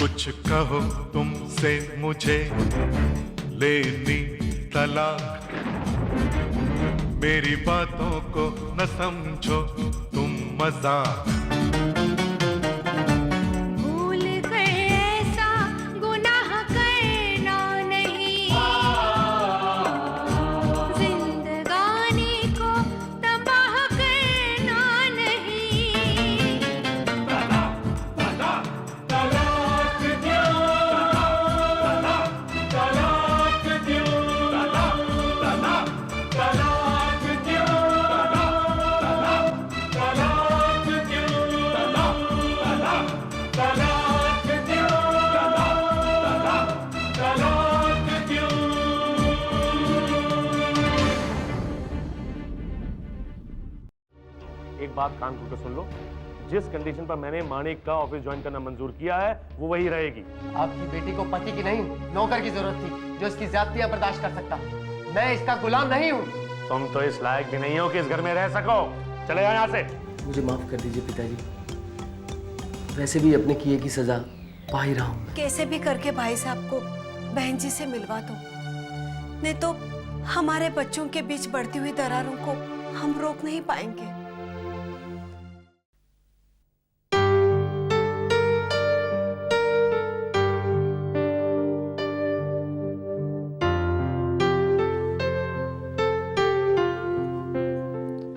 कुछ कहो तुमसे मुझे लेनी तलाक, मेरी बातों को न समझो तुम मजाक। एक बात कान खोल कर सुन लो, जिस कंडीशन पर मैंने माणिक का ऑफिस ज्वाइन करना मंजूर किया है वो वही रहेगी। आपकी बेटी को पति की नहीं नौकर की जरूरत थी जो इसकी ज्यादतियां बर्दाश्त कर सकता। मैं इसका गुलाम नहीं हूँ। तुम तो इस लायक भी नहीं हो कि इस घर में रह सको। चले जाओ यहाँ से। मुझे माफ कर दीजिए पिताजी, वैसे भी अपने किए की सजा पा ही रहा हूँ। कैसे भी करके भाई साहब को बहन जी से मिलवा दो, नहीं तो हमारे बच्चों के बीच बढ़ती हुई दरारों को हम रोक नहीं पाएंगे।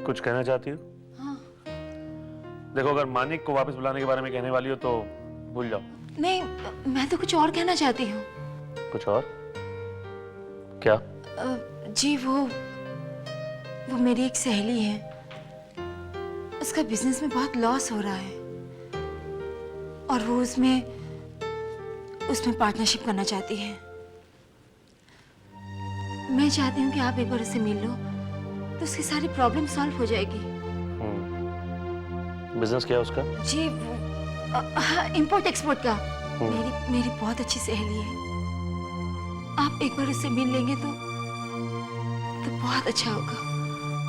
कुछ कहना चाहती हो? हाँ। देखो, अगर मानिक को वापस बुलाने के बारे में कहने वाली हो तो भूल जाओ। नहीं, मैं तो कुछ और कहना चाहती हूँ। कुछ और? क्या? जी वो मेरी एक सहेली है, उसका बिजनेस में बहुत लॉस हो रहा है और वो उसमें पार्टनरशिप करना चाहती है। मैं चाहती हूँ कि आप एक बार उससे मिल लो तो उसकी सारी प्रॉब्लम सॉल्व हो जाएगी। बिजनेस क्या है उसका? जी इंपोर्ट एक्सपोर्ट का। मेरी बहुत अच्छी सहेली है, आप एक बार उससे मिल लेंगे तो बहुत अच्छा होगा।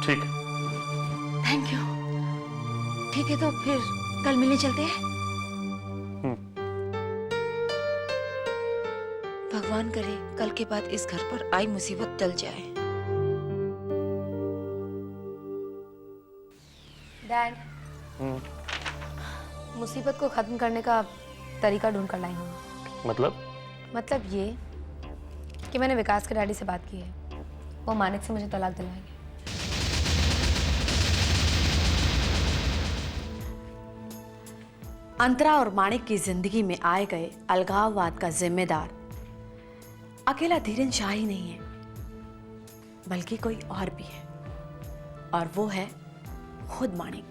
ठीक। Thank you. ठीक है, तो फिर कल मिलने चलते हैं। भगवान करे कल के बाद इस घर पर आई मुसीबत टल जाए। डैड, मुसीबत को खत्म करने का तरीका ढूंढ कर लाई हूँ। मतलब ये कि मैंने विकास के डैडी से बात की है, वो मानिक से मुझे तलाक दिलवाएंगे। अंतरा और माणिक की जिंदगी में आए गए अलगाववाद का जिम्मेदार अकेला धीरेन शाह ही नहीं है, बल्कि कोई और भी है, और वो है खुद माणिक।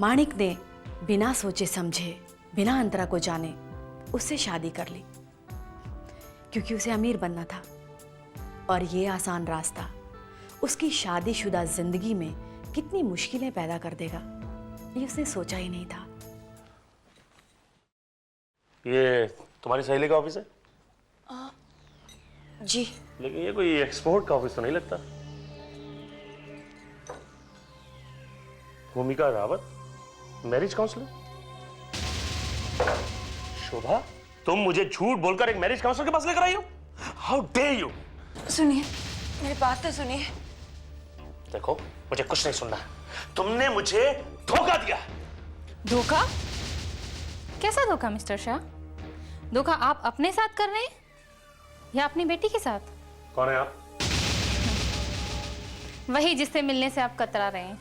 माणिक ने बिना सोचे समझे, बिना अंतरा को जाने उससे शादी कर ली, क्योंकि उसे अमीर बनना था और ये आसान रास्ता उसकी शादीशुदा जिंदगी में कितनी मुश्किलें पैदा कर देगा ये उसने सोचा ही नहीं था। ये तुम्हारी सहेली का ऑफिस है? जी। लेकिन ये कोई एक्सपोर्ट का ऑफिस तो नहीं लगता। भूमिका रावत, मैरिज काउंसलर? शोभा, तुम मुझे झूठ बोलकर एक मैरिज काउंसलर के पास लेकर आई हो? How dare you! सुनिए, मेरी बात तो सुनिए। देखो, मुझे कुछ नहीं सुनना। तुमने मुझे धोखा दिया। धोखा? कैसा धोखा मिस्टर शाह? धोखा आप अपने साथ कर रहे हैं या अपनी बेटी के साथ? कौन है आप? वही जिससे मिलने से आप कतरा रहे हैं,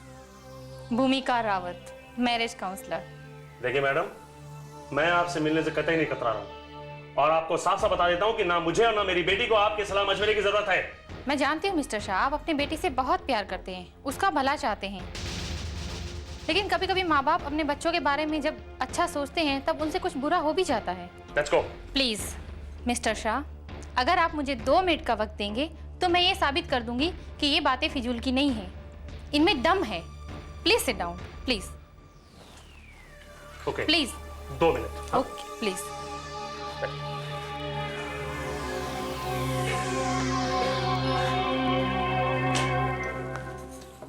भूमिका रावत, मैरिज काउंसलर। देखिए मैडम, मैं आपसे मिलने से कतई नहीं कतरा रहा हूं, और आपको साफ साफ बता देता हूं कि ना मुझे और ना मेरी बेटी को आपके सलाह मशवरे की जरूरत है। मैं जानती हूँ मिस्टर शाह, आप अपनी बेटी से बहुत प्यार करते हैं, उसका भला चाहते हैं, लेकिन कभी कभी माँ बाप अपने बच्चों के बारे में जब अच्छा सोचते हैं तब उनसे कुछ बुरा हो भी जाता है। Let's go. Please mister Shah, अगर आप मुझे 2 मिनट का वक्त देंगे तो मैं ये साबित कर दूंगी कि ये बातें फिजूल की नहीं है, इनमें दम है। Please sit down, please. Okay, please 2 minute. Okay please.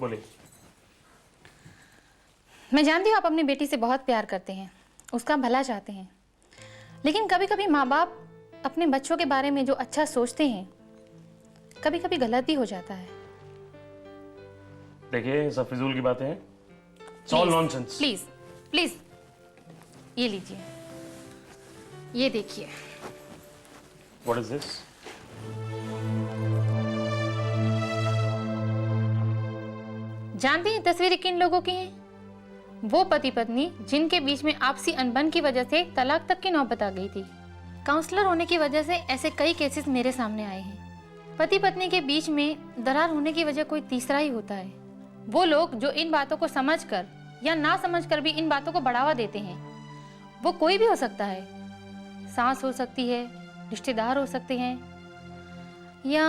बोलिए। मैं जानती हूँ आप अपनी बेटी से बहुत प्यार करते हैं, उसका भला चाहते हैं, लेकिन कभी कभी माँ बाप अपने बच्चों के बारे में जो अच्छा सोचते हैं कभी कभी गलत भी हो जाता है। देखिए ये सब फिजूल की बातें हैं, it's all nonsense. Please please ये लीजिए, ये देखिए। What is this? जानते हैं तस्वीरें किन लोगों की हैं? वो पति पत्नी जिनके बीच में आपसी अनबन की वजह से तलाक तक की नौबत आ गई थी। काउंसलर होने की वजह से ऐसे कई केसेस मेरे सामने आए हैं। पति पत्नी के बीच में दरार होने की वजह कोई तीसरा ही होता है। वो लोग जो इन बातों को समझकर या ना समझकर भी इन बातों को बढ़ावा देते हैं। वो कोई भी हो सकता है, सास हो सकती है, रिश्तेदार हो सकते हैं, या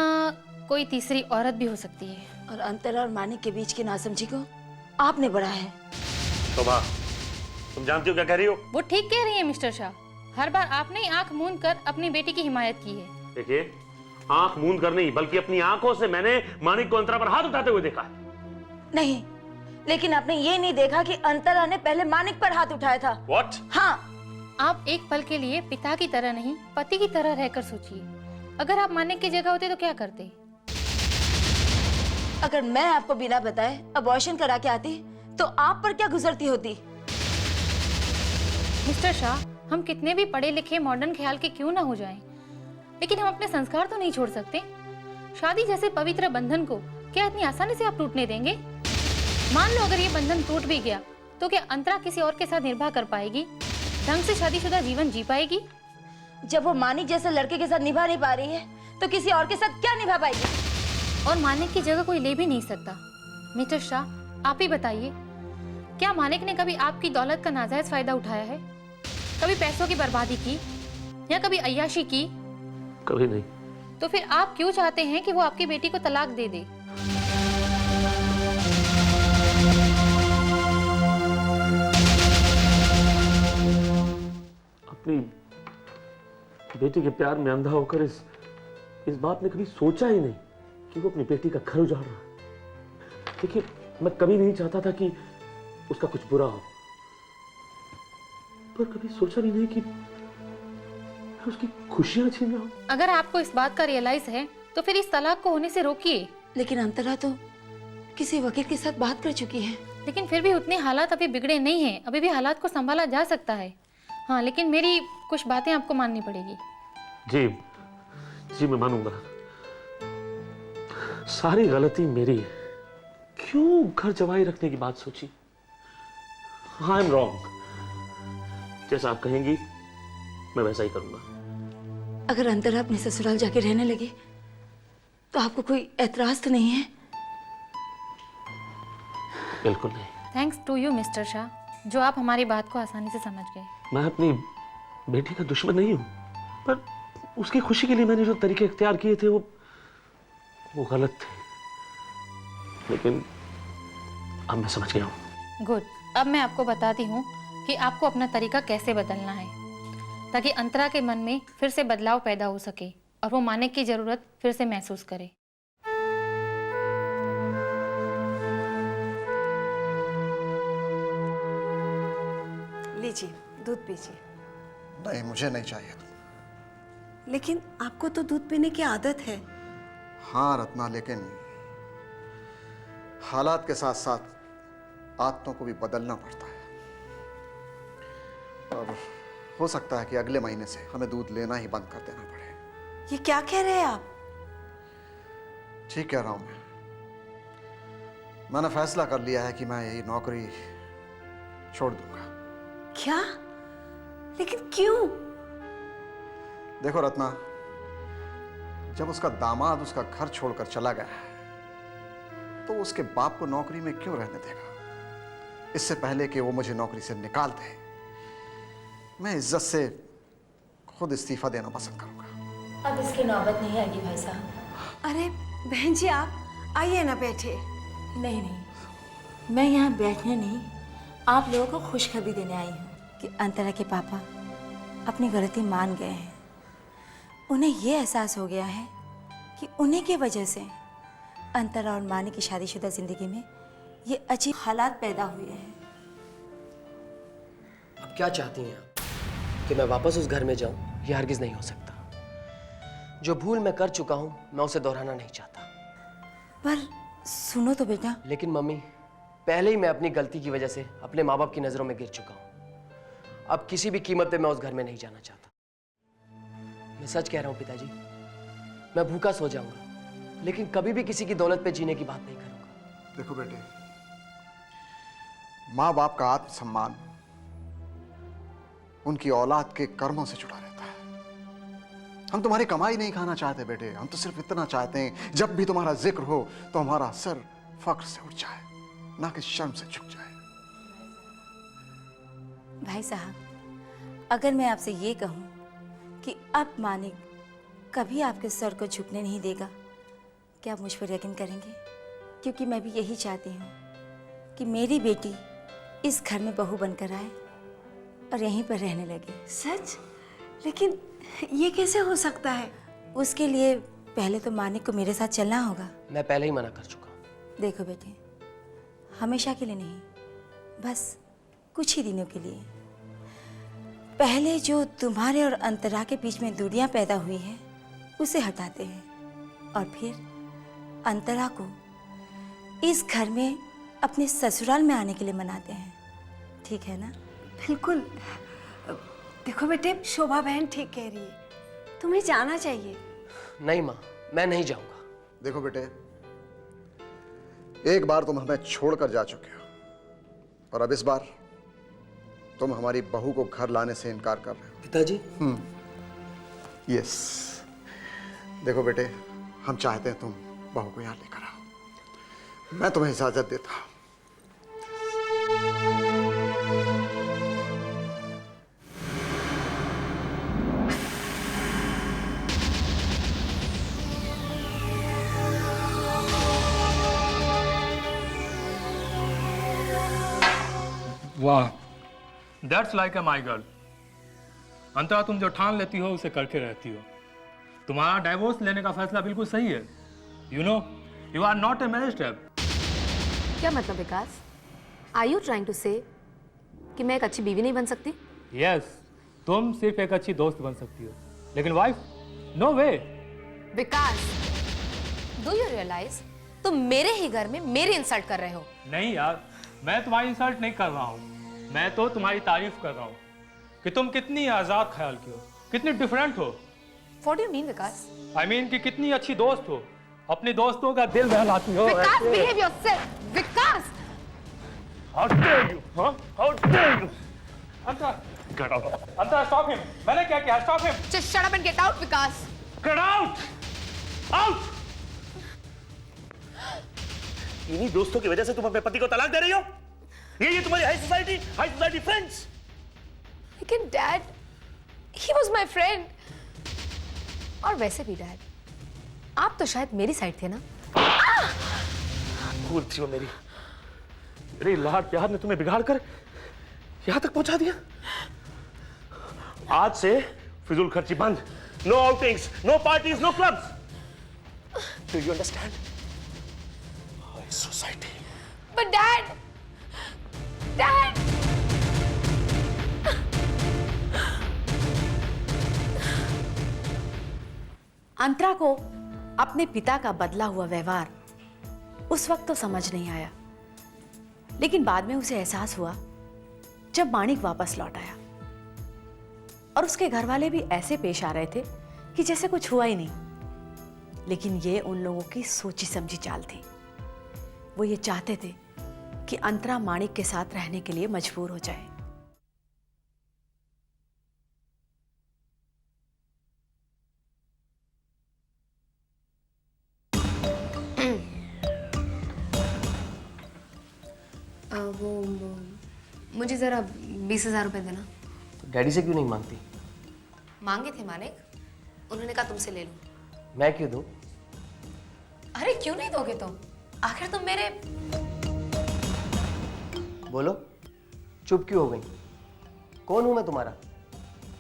कोई तीसरी औरत भी हो सकती है। और अंतरा और मानिक के बीच की नासमझी को आपने बढ़ाया है। शोभा, तुम जानती हो क्या कह रही हो? वो ठीक कह रही है मिस्टर शाह। हर बार आपने ही आंख मूंद कर अपनी बेटी की हिमायत की है। देखिए, आंख मूंद कर नहीं बल्कि अपनी आंखों से मैंने मानिक को अंतरा पर हाथ उठाते हुए देखा है। नहीं, लेकिन आपने ये नहीं देखा कि अंतरा ने पहले मानिक पर हाथ उठाया था। What? हाँ, आप एक पल के लिए पिता की तरह नहीं पति की तरह रहकर सोचिए। अगर आप मानिक की जगह होते तो क्या करते? अगर मैं आपको बिना बताए अबॉर्शन करा के आती तो आप पर क्या गुजरती होती? मिस्टर शाह, हम कितने भी पढ़े लिखे मॉडर्न ख्याल के क्यों ना हो जाएं, लेकिन हम अपने संस्कार तो नहीं छोड़ सकते। शादी जैसे पवित्र बंधन को क्या इतनी आसानी से आप टूटने देंगे? मान लो अगर ये बंधन टूट भी गया तो क्या अंतरा किसी और के साथ निर्वाह कर पाएगी? ढंग से शादीशुदा जीवन जी पाएगी? जब वो मानिक जैसे लड़के के साथ निभा नहीं पा रही है तो किसी और के साथ क्या निभा पाएगी? और मानिक की जगह कोई ले भी नहीं सकता। मिस्टर शाह, आप ही बताइए, क्या मानिक ने कभी आपकी दौलत का नाजायज फायदा उठाया है? कभी पैसों की बर्बादी की या कभी अय्याशी की? कभी नहीं। तो फिर आप क्यों चाहते हैं कि वो आपकी बेटी को तलाक दे दे? अपनी बेटी के प्यार में अंधा होकर इस बात ने कभी सोचा ही नहीं कि वो अपनी बेटी का घर उजाड़ रहा है। देखिए, मैं कभी नहीं चाहता था कि उसका कुछ बुरा हो, पर कभी सोचा भी नहीं कि मैं उसकी खुशियां छीन रहा हूं। अगर आपको इस बात का रियलाइज है तो फिर इस तलाक को होने से रोकिए। लेकिन अंतरा तो किसी वकील के साथ बात कर चुकी है। लेकिन फिर भी उतने हालात अभी बिगड़े नहीं हैं, अभी भी हालात को संभाला जा सकता है। हाँ, लेकिन मेरी कुछ बातें आपको माननी पड़ेगी। जी जी, मैं मानूंगा। सारी गलती मेरी है। क्यों घर जवाई रखने की बात सोची? I am wrong. जैसा आप कहेंगी मैं वैसा ही करूंगा। अगर अंतरा अपने ससुराल जाके रहने लगे तो आपको कोई एतराज तो नहीं है? बिल्कुल नहीं। Thanks to you mister Shah, जो आप हमारी बात को आसानी से समझ गए। मैं अपनी बेटी का दुश्मन नहीं हूं, पर उसकी खुशी के लिए मैंने जो तरीके इख्तियार किए थे वो गलत थे। लेकिन अब मैं समझ गया हूं। गुड, अब मैं आपको बताती हूँ कि आपको अपना तरीका कैसे बदलना है ताकि अंतरा के मन में फिर से बदलाव पैदा हो सके और वो मानिक की जरूरत फिर से महसूस करे। लीजिए, दूध पीजिए। नहीं, मुझे नहीं चाहिए। लेकिन आपको तो दूध पीने की आदत है। हाँ रत्ना, लेकिन हालात के साथ साथ आदतों को भी बदलना पड़ता है। और हो सकता है कि अगले महीने से हमें दूध लेना ही बंद कर देना पड़े। ये क्या कह रहे हैं आप? ठीक कह रहा हूं मैं। मैंने फैसला कर लिया है कि मैं यही नौकरी छोड़ दूंगा। क्या? लेकिन क्यों? देखो रत्ना, जब उसका दामाद उसका घर छोड़कर चला गया है तो उसके बाप को नौकरी में क्यों रहने देगा? इससे पहले कि वो मुझे नौकरी से निकाल दे, मैं इज्जत से खुद इस्तीफा देना पसंद करूंगा। अब इसकी नौबत नहीं आएगी भाई साहब। अरे बहन जी, आप आइए ना, बैठे। नहीं नहीं, मैं यहाँ बैठने नहीं, आप लोगों को खुशखबरी देने आई हूँ कि अंतरा के पापा अपनी गलती मान गए हैं। उन्हें ये एहसास हो गया है कि उन्हीं की वजह से अंतरा और मानिक की शादीशुदा जिंदगी में ये अजीब हालात पैदा हुए हैं। अब क्या चाहती हैं आप? कि मैं वापस उस घर में जाऊं, ये हरगिज नहीं हो सकता। जो भूल मैं कर चुका हूं, मैं उसे दोहराना नहीं चाहता। पर सुनो तो बेटा। लेकिन मम्मी, पहले ही मैं अपनी गलती की वजह से अपने माँ बाप की नजरों में गिर चुका हूं। अब किसी भी कीमत पे मैं उस घर में नहीं जाना चाहता। मैं सच कह रहा हूं पिताजी, मैं भूखा सो जाऊंगा, लेकिन कभी भी किसी की दौलत पे जीने की बात नहीं करूंगा। देखो बेटे, माँ बाप का आत्मसम्मान उनकी औलाद के कर्मों से जुड़ा रहता है। हम तुम्हारी कमाई नहीं खाना चाहते बेटे, हम तो सिर्फ इतना चाहते हैं जब भी तुम्हारा जिक्र हो तो हमारा सर फख्र से उठ जाए, ना कि शर्म से झुक जाए। भाई साहब, अगर मैं आपसे ये कहूं कि अब मानिक कभी आपके सर को झुकने नहीं देगा, क्या आप मुझ पर यकीन करेंगे? क्योंकि मैं भी यही चाहती हूँ कि मेरी बेटी इस घर में बहू बनकर आए और यहीं पर रहने लगे। सच? लेकिन ये कैसे हो सकता है? उसके लिए पहले तो मानिक को मेरे साथ चलना होगा। मैं पहले ही मना कर चुका हूं। देखो बेटे, हमेशा के लिए नहीं, बस कुछ ही दिनों के लिए। पहले जो तुम्हारे और अंतरा के बीच में दूरियां पैदा हुई है उसे हटाते हैं और फिर अंतरा को इस घर में अपने ससुराल में आने के लिए मनाते हैं। ठीक है ना? बिल्कुल। देखो बेटे, शोभा बहन ठीक कह रही है, तुम्हें जाना चाहिए। नहीं माँ, मैं नहीं जाऊंगा। देखो बेटे, एक बार तुम हमें छोड़कर जा चुके हो और अब इस बार तुम हमारी बहू को घर लाने से इनकार कर रहे हो। पिताजी? यस। देखो बेटे, हम चाहते हैं तुम बहू को यहां लेकर आओ। मैं तुम्हें इजाजत देता हूं। वाह, that's like a my girl. Antara, तुम जो ठान लेती हो उसे करके रहती हो। तुम्हारा डाइवोर्स लेने का फैसला बिल्कुल सही है। You know, you are not a married step. क्या मतलब Vikas? Are you trying to say कि मैं एक अच्छी बीवी नहीं बन सकती? यस, तुम सिर्फ एक अच्छी दोस्त बन सकती हो, लेकिन wife no way. Vikas, do you realise तुम मेरे ही घर में मेरी इंसल्ट कर रहे हो? नहीं यार, मैं तुम्हारी इंसल्ट नहीं कर रहा हूँ, मैं तो तुम्हारी तारीफ कर रहा हूँ कि तुम कितनी आजाद ख्याल की हो, कितनी डिफरेंट हो। What do you mean, Vikas? I mean कि कितनी अच्छी दोस्त हो, अपने दोस्तों का दिल बहलाती हो। विकास, behave yourself. Vikas! How dare you? Huh? How dare you? Antara, get out. Antara, stop him. मैंने क्या किया? Stop him. Just shut up and get out, Vikas. Get out. Out. इन्हीं दोस्तों की वजह से तुम अपने पति को तलाक दे रही हो? ये तुम्हारी हाई सोसाइटी फ्रेंड्स। लेकिन dad, he was my friend. और वैसे भी डैड, आप तो शायद मेरी साइड थे ना? भूल थी वो मेरी लाड प्यार ने तुम्हें बिगाड़ कर यहां तक पहुंचा दिया। आज से फिजूल खर्ची बंद। No outings, no parties, no clubs. Do you understand? High society. But dad! Dad! Antara को अपने पिता का बदला हुआ व्यवहार उस वक्त तो समझ नहीं आया, लेकिन बाद में उसे एहसास हुआ जब माणिक वापस लौट आया और उसके घर वाले भी ऐसे पेश आ रहे थे कि जैसे कुछ हुआ ही नहीं। लेकिन ये उन लोगों की सोची समझी चाल थी। वो ये चाहते थे कि अंतरा माणिक के साथ रहने के लिए मजबूर हो जाए। मुझे जरा 20,000 रुपए देना। डैडी से क्यों नहीं मांगती? मांगे थे मानिक, उन्होंने कहा तुमसे ले लो। मैं क्यों दूं? अरे क्यों नहीं दोगे तुम? आखिर तुम मेरे। बोलो, चुप क्यों हो गई? कौन हूं मैं तुम्हारा?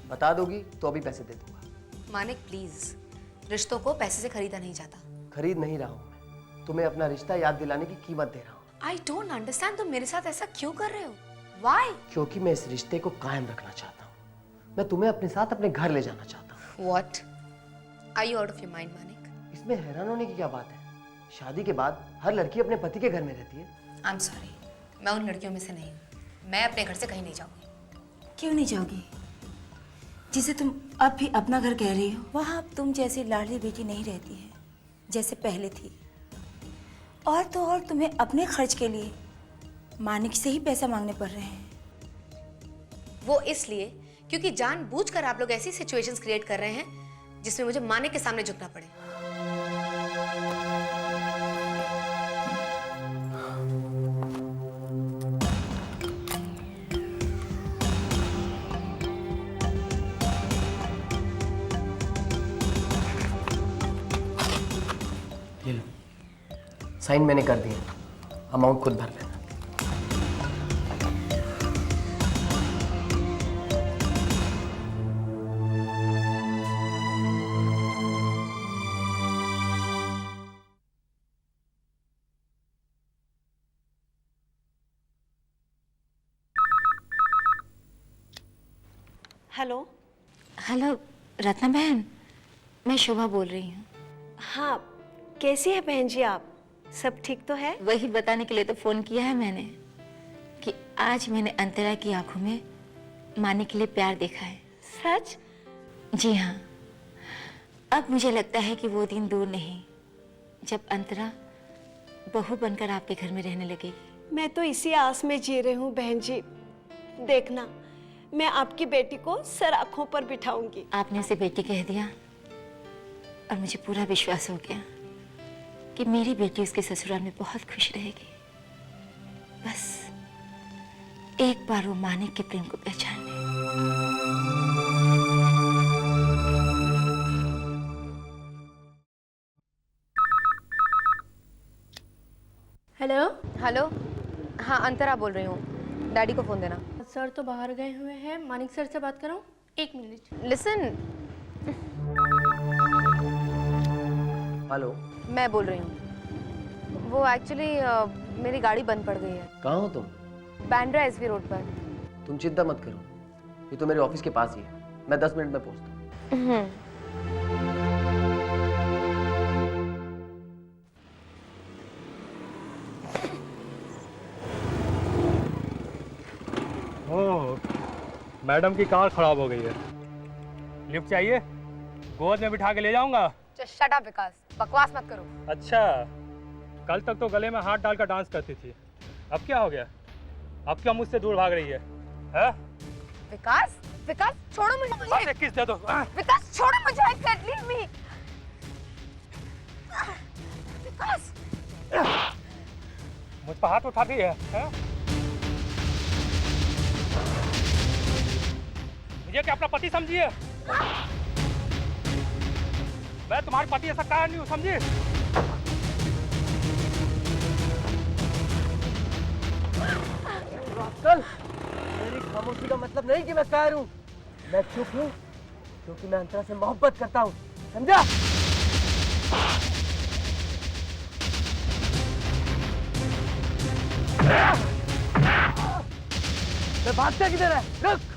बता दोगी तो अभी पैसे दे दूंगा। मानिक प्लीज, रिश्तों को पैसे से खरीदा नहीं जाता। खरीद नहीं रहा हूं मैं, तुम्हें अपना रिश्ता याद दिलाने की कीमत दे रहा हूं। आई डोंट अंडरस्टैंड, तुम मेरे साथ ऐसा क्यों कर रहे हो? Why? क्योंकि मैं इस रिश्ते को कायम रखना चाहता हूं। मैं तुम्हें अपने साथ अपने घर ले जाना चाहता हूँ। What? Are you out of your mind, Manik? इसमें हैरान होने की क्या बात है? शादी के बाद हर लड़की अपने पति के घर में रहती है। I'm sorry, मैं उन लड़कियों में से नहीं हूँ। मैं अपने घर से कहीं नहीं जाऊँगी। क्यों नहीं जाओगी? जिसे तुम अब भी अपना घर कह रही हो, वहाँ अब तुम जैसी लाडली बेटी नहीं रहती है जैसे पहले थी। और तो और तुम्हें अपने खर्च के लिए मानिक से ही पैसा मांगने पड़ रहे हैं। वो इसलिए क्योंकि जानबूझकर आप लोग ऐसी सिचुएशंस क्रिएट कर रहे हैं जिसमें मुझे मानिक के सामने झुकना पड़े। ये लो, साइन मैंने कर दिया, अमाउंट खुद भर लेना। हेलो। हेलो रत्ना बहन, मैं शोभा बोल रही हूँ। हाँ, कैसी है बहन जी आप? सब ठीक तो है? वही बताने के लिए तो फोन किया है मैंने कि आज मैंने अंतरा की आंखों में मानिक के लिए प्यार देखा है। सच? जी हाँ। अब मुझे लगता है कि वो दिन दूर नहीं जब अंतरा बहू बनकर आपके घर में रहने लगेगी। मैं तो इसी आस में जी रही हूँ बहन जी। देखना, मैं आपकी बेटी को सर आंखों पर बिठाऊंगी। आपने उसे बेटी कह दिया और मुझे पूरा विश्वास हो गया कि मेरी बेटी उसके ससुराल में बहुत खुश रहेगी। बस एक बार वो मानिक के प्रेम को पहचान ले। हेलो। हेलो, हाँ अंतरा बोल रही हूँ। डैडी को फोन देना। सर तो बाहर गए हुए हैं, मानिक सर से बात कराऊं? 1 मिनट। लिसन। हेलो, मैं बोल रही हूँ। वो एक्चुअली मेरी गाड़ी बंद पड़ गई है। कहाँ हो तुम? बैंड्रा एसवी रोड पर। तुम चिंता मत करो, ये तो मेरे ऑफिस के पास ही है। मैं 10 मिनट में पहुँचता हूँ। ओह, मैडम की कार खराब हो गई है। लिफ्ट चाहिए? गोद में बिठा के ले जाऊंगा। शट अप विकास, बकवास मत करो। अच्छा, कल तक तो गले में हाथ डालकर डांस करती थी, अब क्या हो गया? अब क्या मुझसे दूर भाग रही है? विकास, विकास छोड़ो मुझे। अरे किस दे दो। विकास छोड़ो मुझे। I can't leave me। विकास, मुझ पर हाथ उठा दी है? मुझे क्या अपना पति समझिए? मैं तुम्हारे पति ऐसा कहा नहीं हूँ, समझी? रास्कल, मेरी खामोशी का मतलब नहीं कि मैं कायर हूँ। मैं चुप हूँ क्योंकि मैं अंतरा से मोहब्बत करता हूँ, समझा? मैं भागता किधर है? रुक!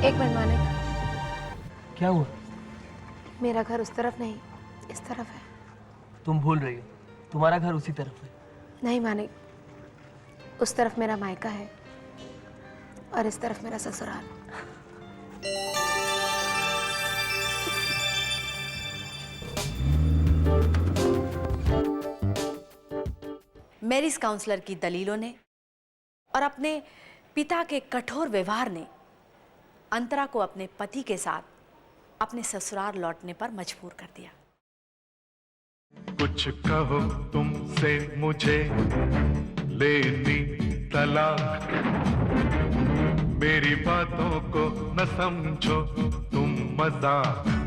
एक मिनट मानिक। क्या हुआ? मेरा घर उस तरफ नहीं, इस तरफ है। तुम भूल रही हो, तुम्हारा घर उसी तरफ है। नहीं मानिक, उस तरफ मेरा मायका है और इस तरफ मेरा ससुराल। मैरिज काउंसलर की दलीलों ने और अपने पिता के कठोर व्यवहार ने अंतरा को अपने पति के साथ अपने ससुराल लौटने पर मजबूर कर दिया। कुछ कहो तुमसे मुझे लेनी तलाक। मेरी बातों को न समझो तुम मजाक।